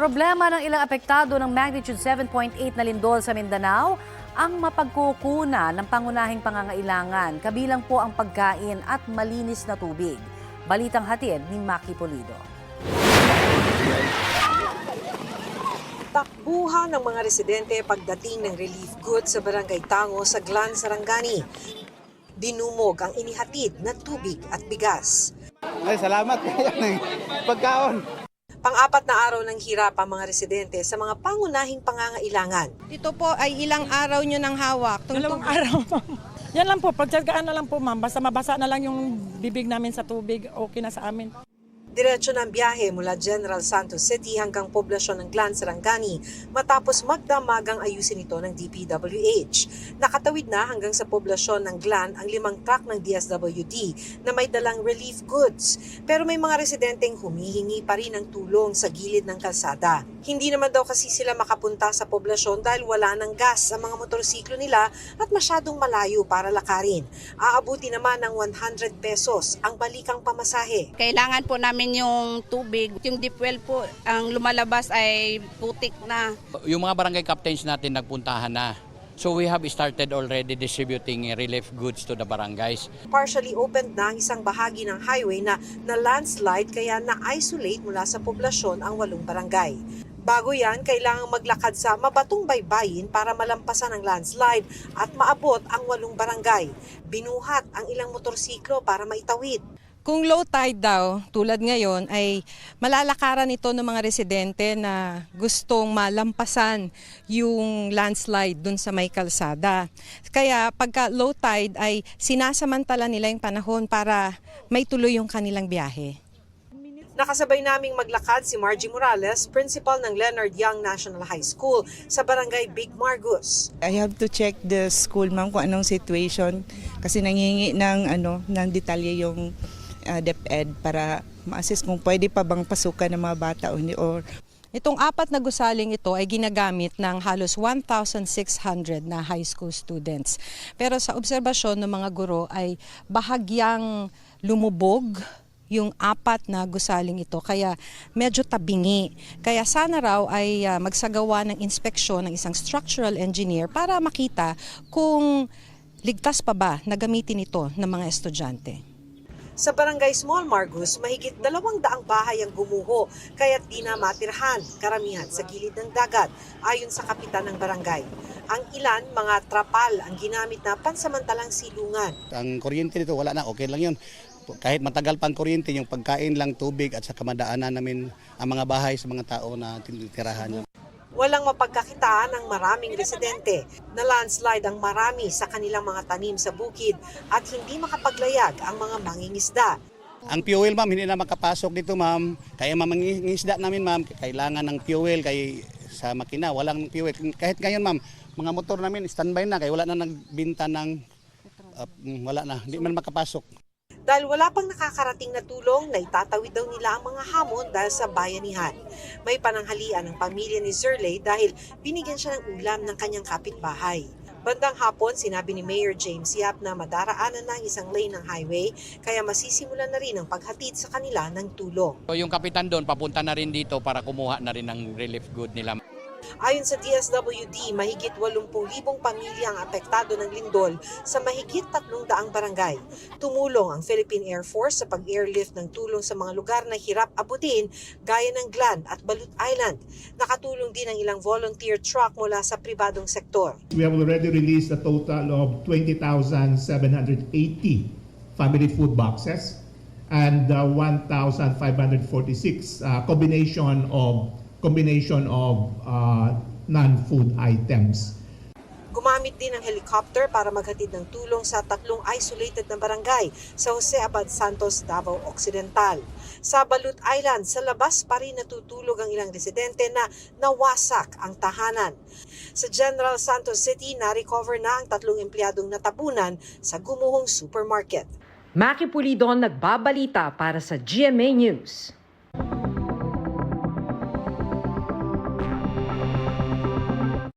Problema ng ilang apektado ng magnitude 7.8 na lindol sa Mindanao ang mapagkukuna ng pangunahing pangangailangan, kabilang po ang pagkain at malinis na tubig. Balitang hatid ni Maki Pulido. Takbuhan ng mga residente pagdating ng relief goods sa Barangay Tango sa Glan, Sarangani. Dinumog ang inihatid na tubig at bigas. Ay, salamat kaya ng pagkaon. Pang-apat na araw ng hirap ang mga residente sa mga pangunahing pangangailangan. Ito po ay ilang araw nyo nang hawak? Dalawang araw, ma'am. Yan lang po, pagtsagaan na lang po, ma'am. Basta mabasa na lang yung bibig namin sa tubig, okay na sa amin. Diretso ng biyahe mula General Santos City hanggang poblasyon ng Glan, Sarangani matapos magdamagang ayusin ito ng DPWH. Nakatawid na hanggang sa poblasyon ng Glan ang 5 truck ng DSWD na may dalang relief goods. Pero may mga residenteng humihingi pa rin ng tulong sa gilid ng kalsada. Hindi naman daw kasi sila makapunta sa poblasyon dahil wala ng gas sa mga motorsiklo nila at masyadong malayo para lakarin. Aabuti naman ng 100 pesos ang balikang pamasahe. Kailangan po namin yung tubig. Yung deep well po, ang lumalabas ay putik na. Yung mga barangay captains natin nagpuntahan na. So we have started already distributing relief goods to the barangays. Partially opened na ang isang bahagi ng highway na landslide kaya na-isolate mula sa poblasyon ang 8 barangay. Bago yan, kailangang maglakad sa mabatong baybayin para malampasan ang landslide at maabot ang 8 barangay. Binuhat ang ilang motorsiklo para maitawid. Kung low tide daw, tulad ngayon, ay malalakaran ito ng mga residente na gustong malampasan yung landslide dun sa may kalsada. Kaya pagka low tide ay sinasamantala nila yung panahon para may tuloy yung kanilang biyahe. Nakasabay naming maglakad si Margie Morales, principal ng Leonard Young National High School sa Barangay Big Margus. I have to check the school, ma'am, kung anong situation kasi nangingi ng detalye yung DepEd para ma-assist kung pwede pa bang pasukan ng mga bata or Itong 4 na gusaling ito ay ginagamit ng halos 1,600 na high school students. Pero sa obserbasyon ng mga guro ay bahagyang lumubog yung 4 na gusaling ito, kaya medyo tabingi. Kaya sana raw ay magsagawa ng inspeksyon ng isang structural engineer para makita kung ligtas pa ba na gamitin ito ng mga estudyante. Sa Barangay Small Margus, mahigit 200 bahay ang gumuho kaya di na matirhan, karamihan sa gilid ng dagat, ayon sa kapitan ng barangay. Ang ilan, mga trapal ang ginamit na pansamantalang silungan. Ang kuryente nito wala na, okay lang yun. Kahit matagal pang kuryente, yung pagkain lang, tubig at sa kamadaanan namin ang mga bahay sa mga tao na tinitirahan. Walang mapagkakitaan ang maraming residente. Na landslide ang marami sa kanilang mga tanim sa bukid at hindi makapaglayag ang mga mangingisda. Ang fuel, ma'am, hindi na makapasok dito, ma'am. Kaya mangingisda namin, ma'am, kailangan ng fuel kay sa makina, walang fuel. Kahit ngayon, ma'am, mga motor namin standby na kaya wala na nagbinta ng wala na, hindi man makapasok. Dahil wala pang nakakarating na tulong, naitatawid daw nila ang mga hamon dahil sa bayanihan. May pananghalian ng pamilya ni Zerley dahil binigyan siya ng ulam ng kanyang kapitbahay. Bandang hapon, sinabi ni Mayor James Yap na madaraanan na ang isang lane ng highway, kaya masisimulan na rin ang paghatid sa kanila ng tulong. So yung kapitan doon papunta na rin dito para kumuha na rin ng relief good nila. Ayon sa DSWD, mahigit 80,000 pamilya ang apektado ng lindol sa mahigit 300 barangay. Tumulong ang Philippine Air Force sa pag-airlift ng tulong sa mga lugar na hirap abutin gaya ng Glan at Balut Island. Nakatulong din ang ilang volunteer truck mula sa pribadong sektor. We have already released a total of 20,780 family food boxes and 1,546 combination of non-food items. Gumamit din ng helicopter para maghatid ng tulong sa 3 isolated na barangay sa Jose Abad Santos, Davao Occidental. Sa Balut Island, sa labas pa rin natutulog ang ilang residente na nawasak ang tahanan. Sa General Santos City, na-recover na ang 3 empleyadong natabunan sa gumuhong supermarket. Maki Pulido nagbabalita para sa GMA News.